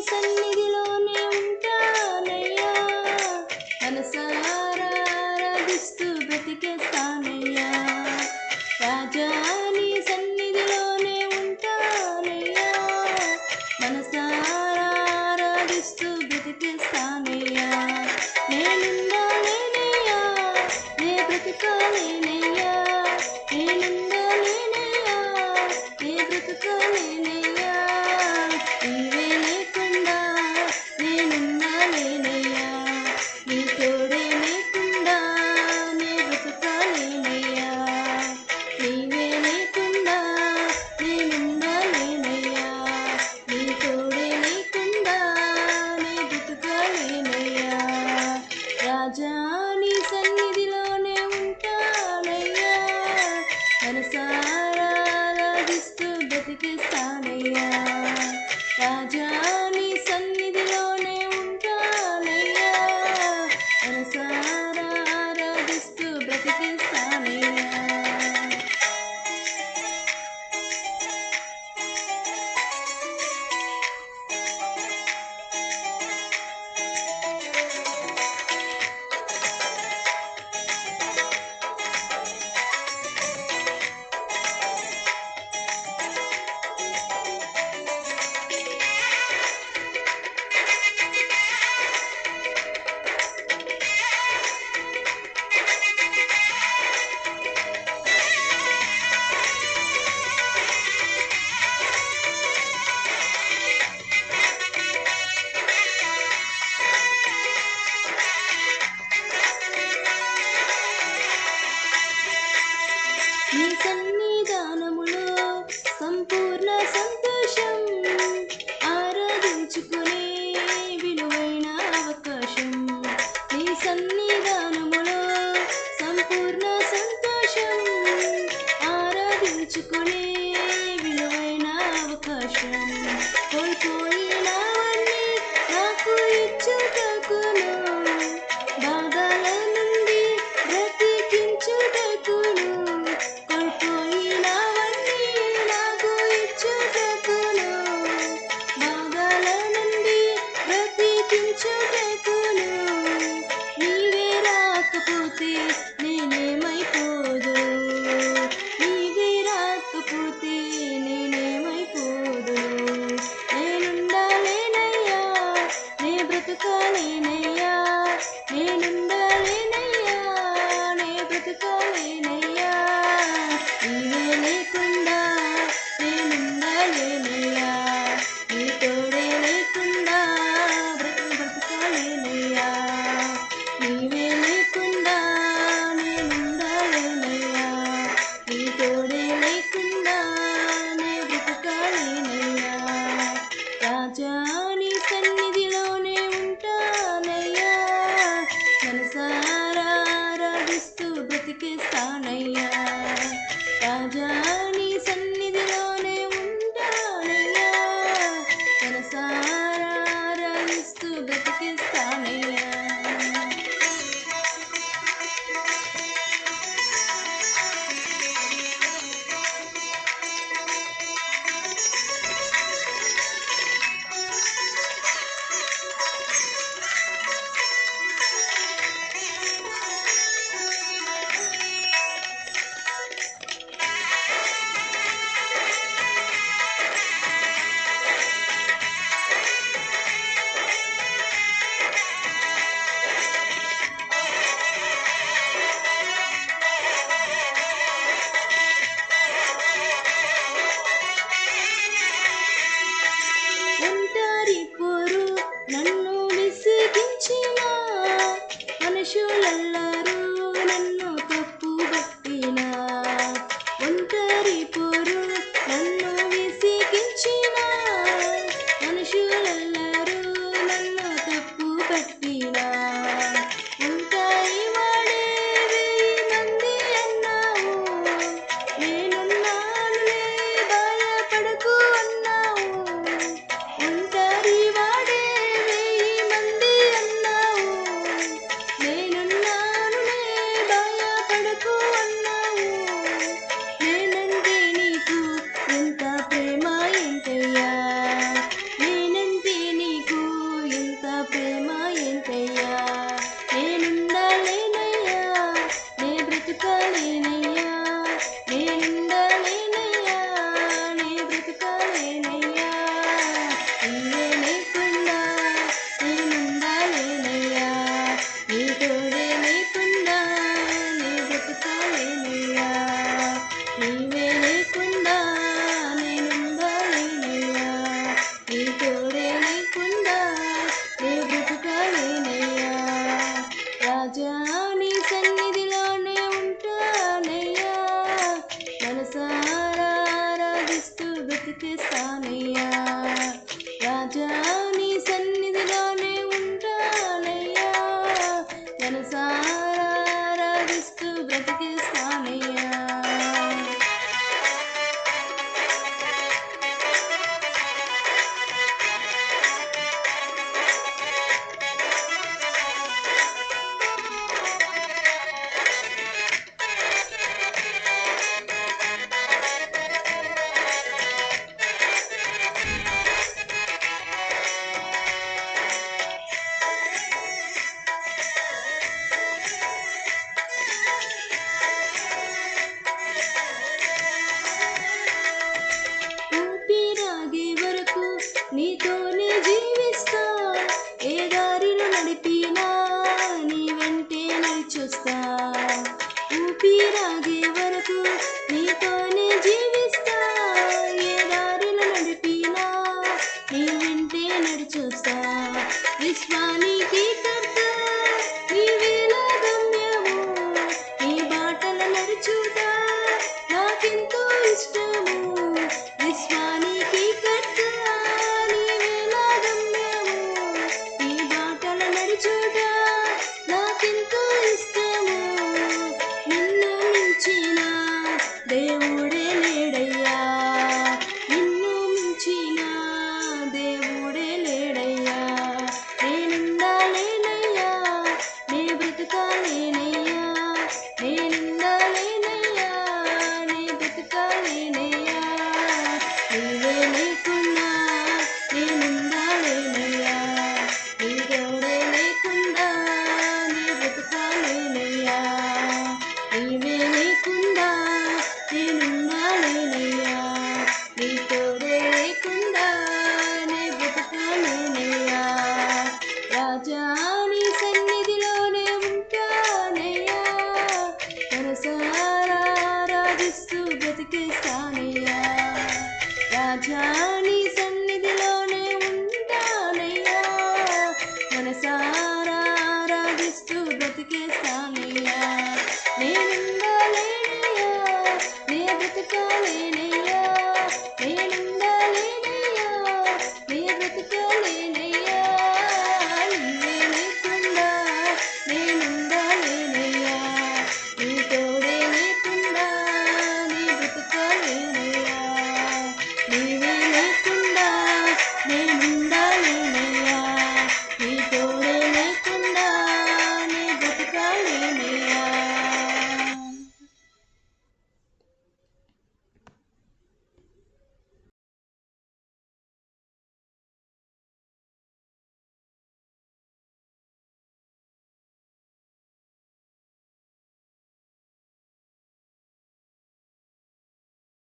సన్నిధిలోనే ఉంటానయ్యా, మనసారా ఆరాధిస్తూ బ్రతికేస్తానయ్యా. రాజా నీ సన్నిధిలోనే ఉంటానయ్యా, మనసారా ఆరాధిస్తూ బ్రతికేస్తానయ్యా. నేనుండాలేనయ్యా, నే బ్రతకాలేనయ్యా, నేనుండాలేనయ్యా, నే బ్రతకాలేనయ్యా. నీవే లేకుండా నేనుండాలేనయ్యా, నీ తోడే లేకుండా నే బ్రతకాలేనయ్యా. నీవే లేకుండా నేనుండాలేనయ్యా, నీ తోడే లేకుండా నే బ్రతకాలేనయ్యా. రాజా నీ సన్నిధిలోనే ఉంటానయ్యా, మనసారా ఆరాధిస్తూ బ్రతికేస్తానయ్యా. రాజా నీ సన్నిధిలోనే ఉంటానయ్యా, మనసారా ఆరాధిస్తూ బ్రతికేస్తానయ్యా. నీ సన్నిధానములో సంపూర్ణ సంతోషం, ఆరాధించుకునే విలువైన అవకాశం. నీ సన్నిధానములో సంపూర్ణ సంతోషం, ఆరాధించుకునే విలువైన అవకాశం. కోల్పోయినవన్నీ నాకు ఇచ్చుటకును, బాధల నుండి బ్రతికించుటకును. కోల్పోయినవన్నీ నాకు ఇచ్చుటకును, బాధల నుండి బ్రతికించుటకును. నీవే రాకపోతే నేనేమైపోదు, నీవే రాకపోతే నేనేమైపోదు. నేనుండాలేనయ్యా, నే బ్రతకాలేనయ్యా, నేనుండాలేనయ్యా, నే బ్రతకాలేనయ్యా. నీవే లేకుండా నేనుండాలేనయ్యా, నీ తోడే లేకుండా బ్రతకాలేనయ్యా. నీవే లేకుండా నేనుండాలేనయ్యా, నీ తోడే లేకుండా నే బ్రతకాలేనయ్యా. రాజా నీ సన్నిధిలోనే ఉంటానయ్యా, మనసారా ఆరాధిస్తూ బ్రతికేస్తానయ్యా. రాజా నీ సన్నిధిలోనే ఉంటానయ్యా, మనసారా ఆరాధిస్తూ బ్రతికేస్తానయ్యా. రాజా నీ సన్నిధిలోనే ఉంటానయ్యా, మనసారా ఆరాధిస్తూ బ్రతికిస్తానయ్యా. ఊపిరాగే వరకు నీతోనే జీవిస్తా, ఏ దారిలో నడిపినా నీ వెంటే నడిచొస్తా. ఊపిరాగే వరకు నీతోనే జీవిస్తా, ఏ దారిలో నడిపినా నీ వెంటే నడిచొస్తా. విశ్వానికి కర్త నీవేలా గమ్యము, నీ బాటల నడుచుతా నాకెంతో ఇష్టము. విశ్వానికి కర్త నీవేలా గమ్యము, నీ బాటల నడుచుట నాకెంతో ఇష్టము. నిన్ను మించిన దేవుడే లేడయ్యా, నిన్ను మించిన దేవుడే లేడయ్యా. నేనుండాలేనయ్యా, నే బ్రతకాలేనయ్యా, నేనుండాలేనయ్యా, నే బ్రతకాలేనయ్యా. నీవే లేకుండా నేనుండాలేనయ్యా, నీ తోడే లేకుండా నే బ్రతకాలేనయ్యా. నీవే లేకుండా నేనుండాలేనయ్యా, నీ తోడే లేకుండా నే బ్రతకాలేనయ్యా. రాజా